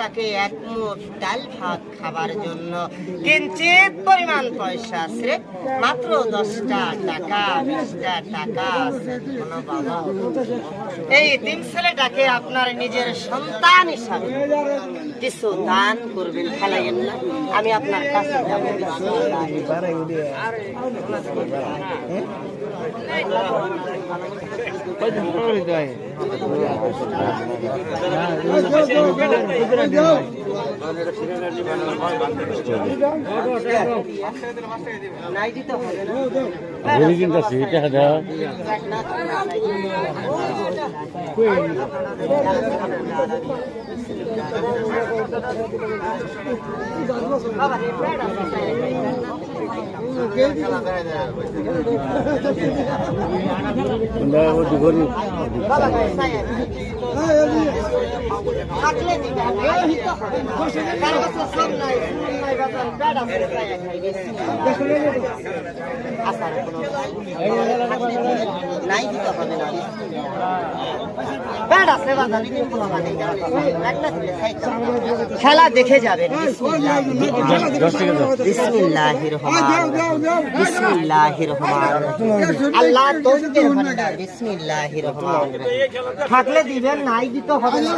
তাকে এক মুঠ ডাল ভাত খাবার জন্য কিঞ্চিত পরিমাণ পয়সা আছে, মাত্র 10টা টাকা 20টা টাকা আছে। বাবা, এই তিন ছেলেটাকে আপনার নিজের সন্তান হিসাবে কিছু দান করবেন, ফেলাইয়েন না। আমি আপনার কাছে যাবো। খেলা দেখে যাবেন। বিসমিল্লাহির রহমানির রহিম। আল্লাহ তৌফিকের ভান্ডার। বিসমিল্লাহির রহমানির রহিম। থাকলে দিবেন, নাই দিতে হবে না।